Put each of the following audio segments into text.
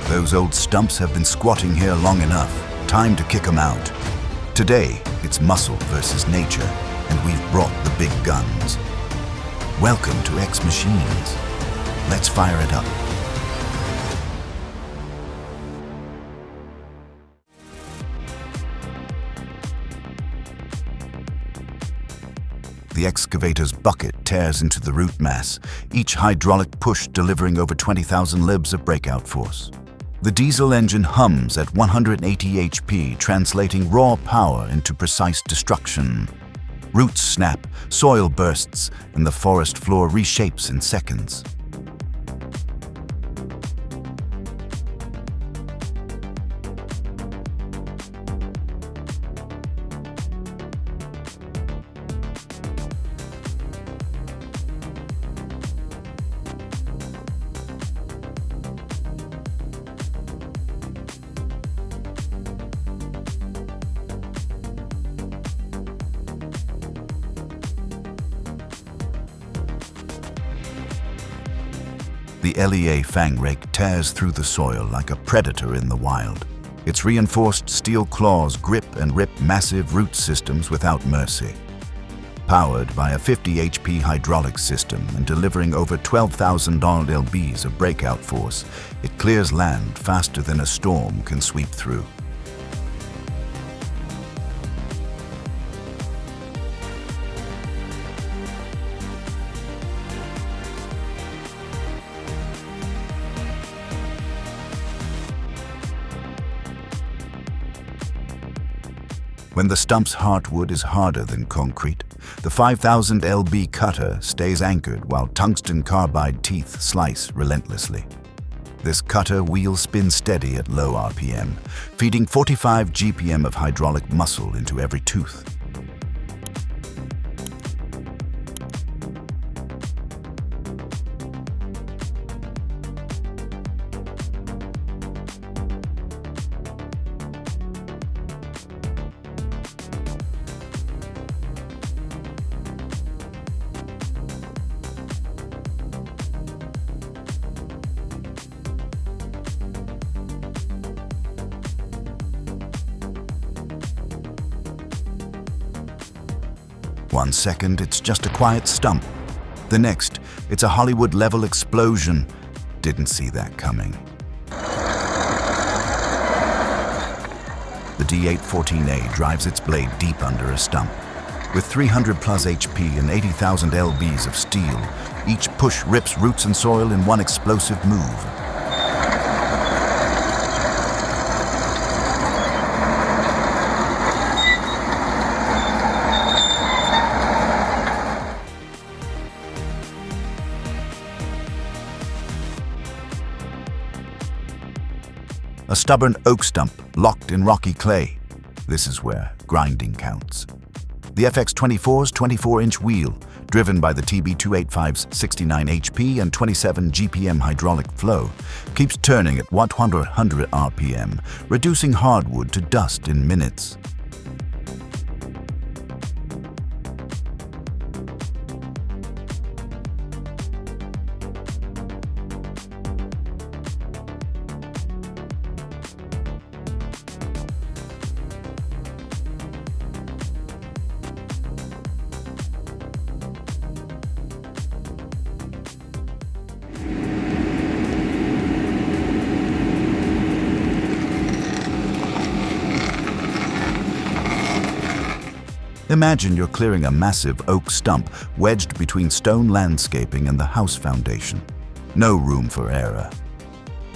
Those old stumps have been squatting here long enough. Time to kick them out. Today, it's muscle versus nature, and we've brought the big guns. Welcome to X Machines. Let's fire it up. The excavator's bucket tears into the root mass, each hydraulic push delivering over 20,000 libs of breakout force. The diesel engine hums at 180 HP, translating raw power into precise destruction. Roots snap, soil bursts, and the forest floor reshapes in seconds. The LEA fang rake tears through the soil like a predator in the wild. Its reinforced steel claws grip and rip massive root systems without mercy. Powered by a 50 HP hydraulic system and delivering over 12,000 lbs of breakout force, it clears land faster than a storm can sweep through. When the stump's heartwood is harder than concrete, the 5,000 lb cutter stays anchored while tungsten carbide teeth slice relentlessly. This cutter wheel spins steady at low RPM, feeding 45 GPM of hydraulic muscle into every tooth. One second, it's just a quiet stump. The next, it's a Hollywood-level explosion. Didn't see that coming. The D814A drives its blade deep under a stump. With 300 plus HP and 80,000 lbs of steel, each push rips roots and soil in one explosive move. A stubborn oak stump locked in rocky clay. This is where grinding counts. The FX24's 24-inch wheel, driven by the TB285's 69 HP and 27 GPM hydraulic flow, keeps turning at 100 RPM, reducing hardwood to dust in minutes. Imagine you're clearing a massive oak stump wedged between stone landscaping and the house foundation. No room for error.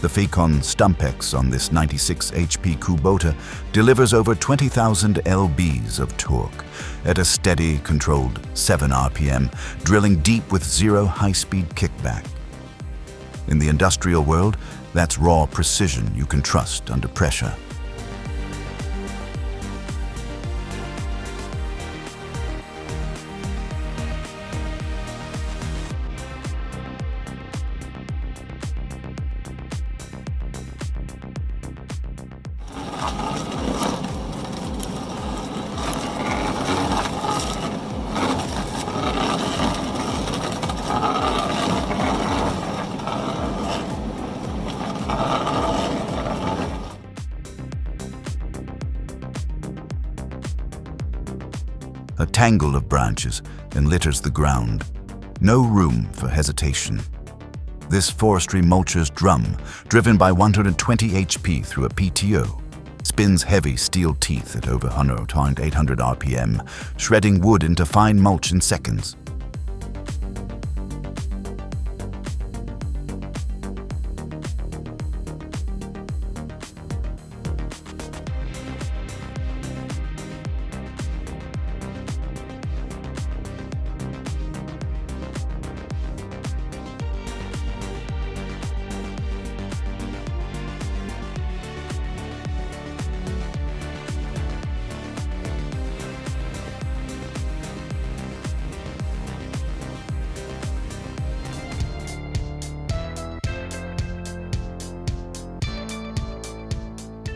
The Facon Stumpex on this 96 HP Kubota delivers over 20,000 lbs of torque at a steady, controlled 7 RPM, drilling deep with zero high-speed kickback. In the industrial world, that's raw precision you can trust under pressure. a tangle of branches, and litters the ground. No room for hesitation. This forestry mulcher's drum, driven by 120 HP through a PTO, spins heavy steel teeth at over 800 RPM, shredding wood into fine mulch in seconds.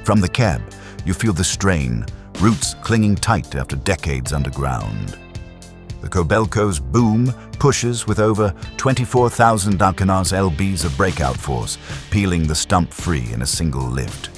From the cab, you feel the strain, roots clinging tight after decades underground. The Kobelco's boom pushes with over 24,000 Dakanar's lbs of breakout force, peeling the stump free in a single lift.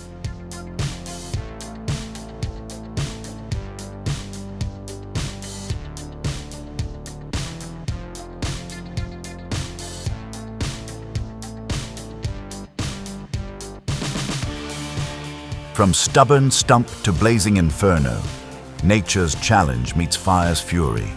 From stubborn stump to blazing inferno, nature's challenge meets fire's fury.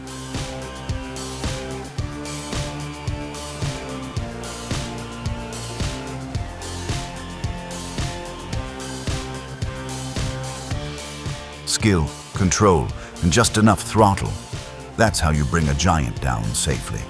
Skill, control, and just enough throttle. That's how you bring a giant down safely.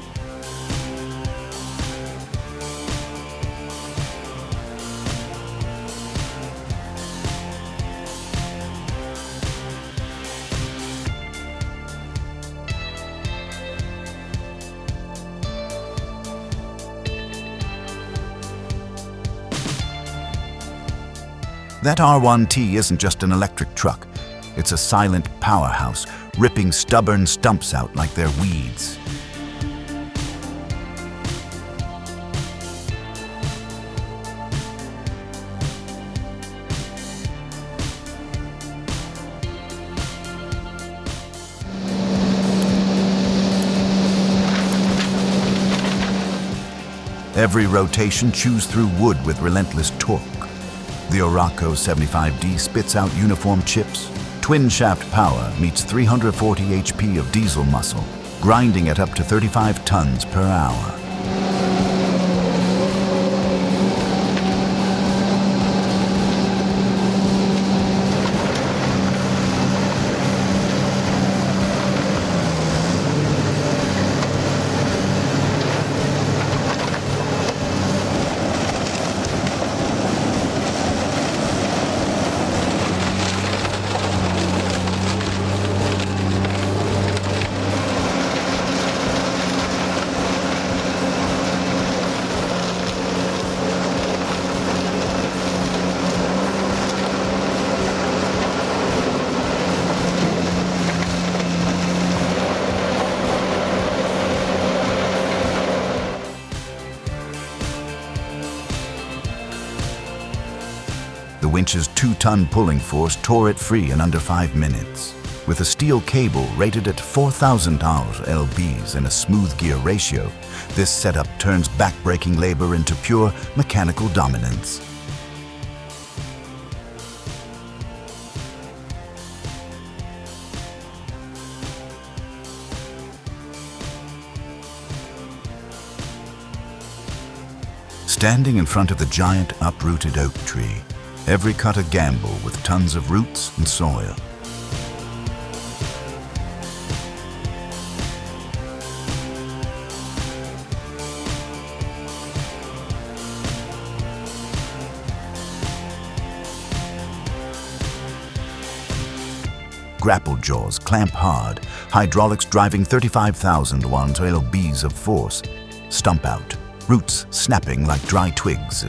That R1T isn't just an electric truck. It's a silent powerhouse, ripping stubborn stumps out like they're weeds. Every rotation chews through wood with relentless torque. The Oraco 75D spits out uniform chips. Twin shaft power meets 340 HP of diesel muscle, grinding at up to 35 tons per hour. The winch's 2-ton pulling force tore it free in under 5 minutes. With a steel cable rated at 4,000 lbs and a smooth gear ratio, this setup turns back-breaking labor into pure mechanical dominance. Standing in front of the giant uprooted oak tree, every cut a gamble with tons of roots and soil. Grapple jaws clamp hard, hydraulics driving 35,000 lbs of force. Stump out, roots snapping like dry twigs.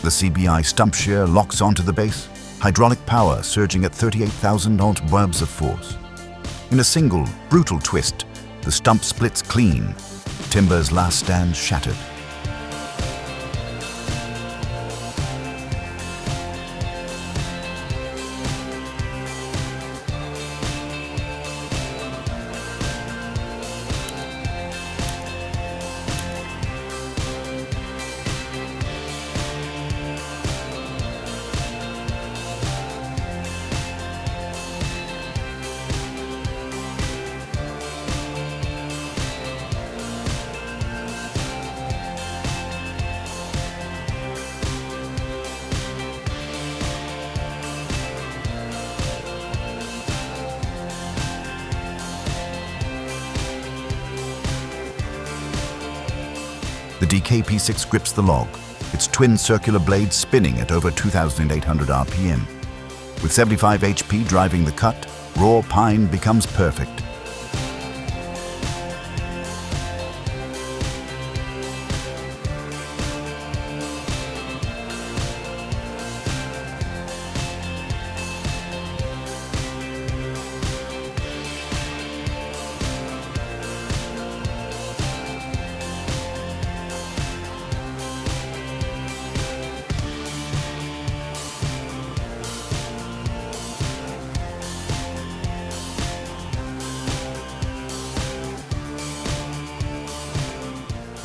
The CBI stump shear locks onto the base, hydraulic power surging at 38,000 lbs of force. In a single, brutal twist, The stump splits clean. Timber's last stand shattered. The DKP6 grips the log, its twin circular blades spinning at over 2,800 RPM. With 75 HP driving the cut, raw pine becomes perfect.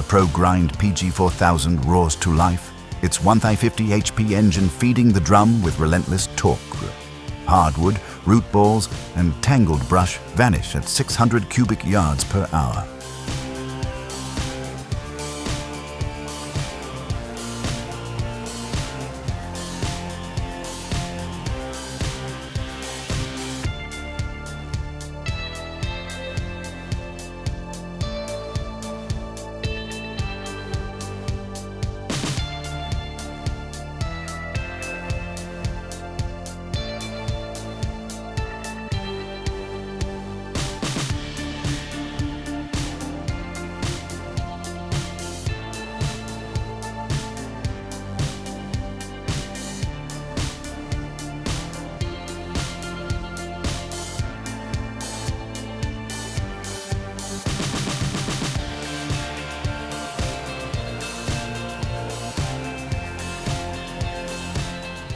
Pro Grind PG4000 roars to life, its 150 HP engine feeding the drum with relentless torque. Hardwood, root balls, and tangled brush vanish at 600 cubic yards per hour.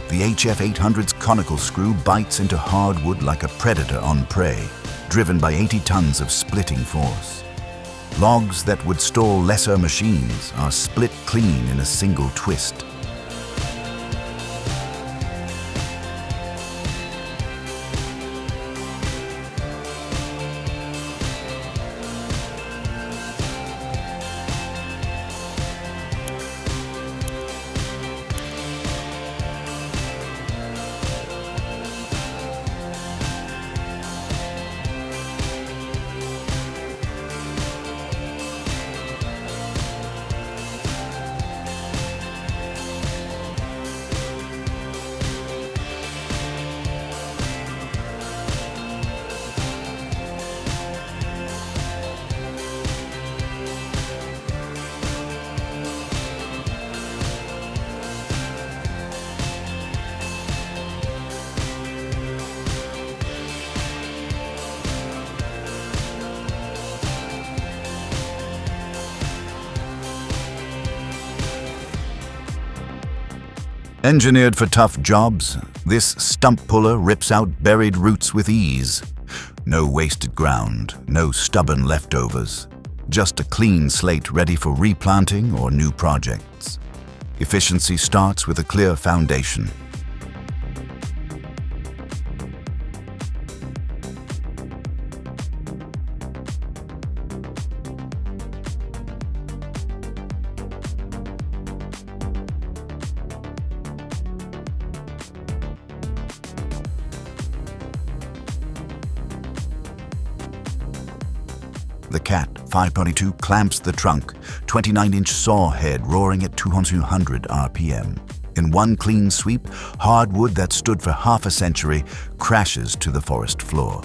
The HF800's conical screw bites into hardwood like a predator on prey, driven by 80 tons of splitting force. Logs that would stall lesser machines are split clean in a single twist. Engineered for tough jobs, this stump puller rips out buried roots with ease. No wasted ground, no stubborn leftovers. Just a clean slate ready for replanting or new projects. Efficiency starts with a clear foundation. The Cat 522 clamps the trunk, 29-inch saw head roaring at 200 RPM. In one clean sweep, hardwood that stood for half a century crashes to the forest floor.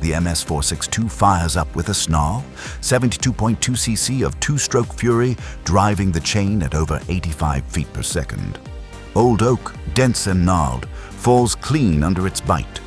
The the MS-462 fires up with a snarl, 72.2 cc of two-stroke fury driving the chain at over 85 feet per second. Old oak, dense and gnarled, falls clean under its bite.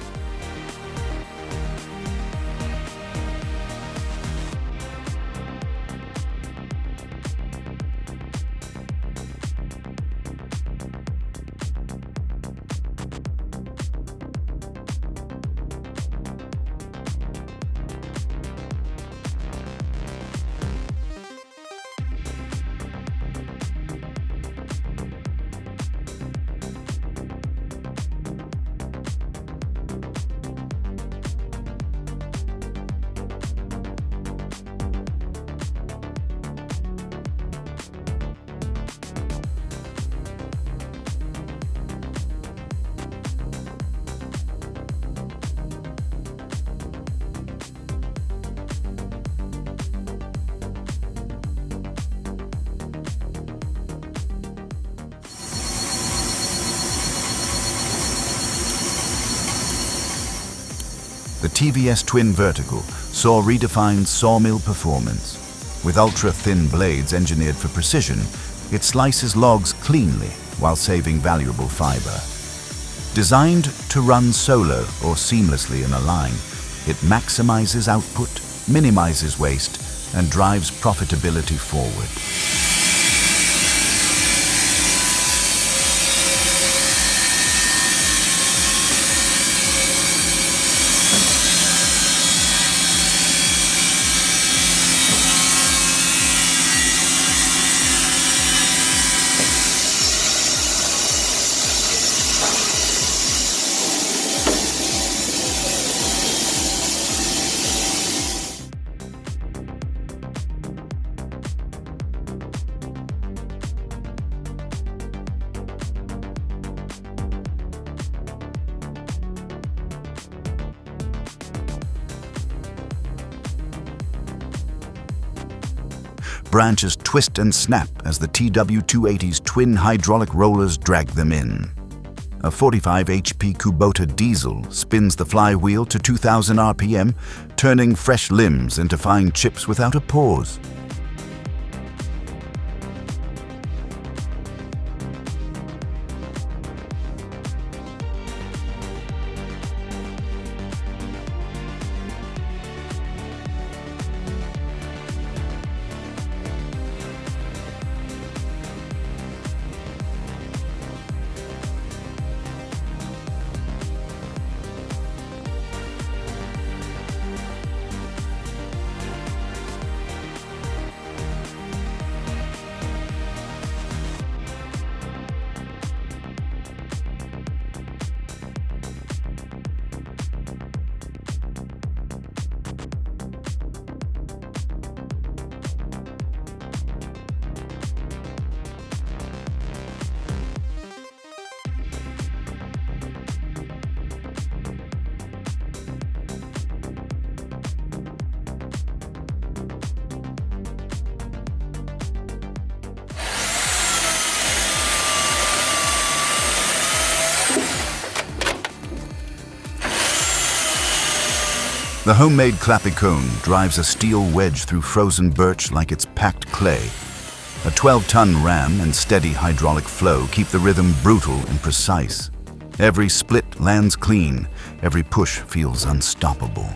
The TVS Twin Vertical saw redefined sawmill performance. With ultra-thin blades engineered for precision, it slices logs cleanly while saving valuable fiber. Designed to run solo or seamlessly in a line, it maximizes output, minimizes waste, and drives profitability forward. Branches twist and snap as the TW280's twin hydraulic rollers drag them in. A 45 HP Kubota diesel spins the flywheel to 2000 RPM, turning fresh limbs into fine chips without a pause. The homemade clappicone drives a steel wedge through frozen birch like it's packed clay. A 12-ton ram and steady hydraulic flow keep the rhythm brutal and precise. Every split lands clean, every push feels unstoppable.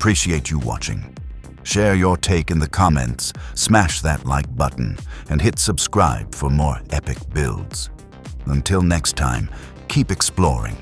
Appreciate you watching. Share your take in the comments, smash that like button, and hit subscribe for more epic builds. Until next time, keep exploring.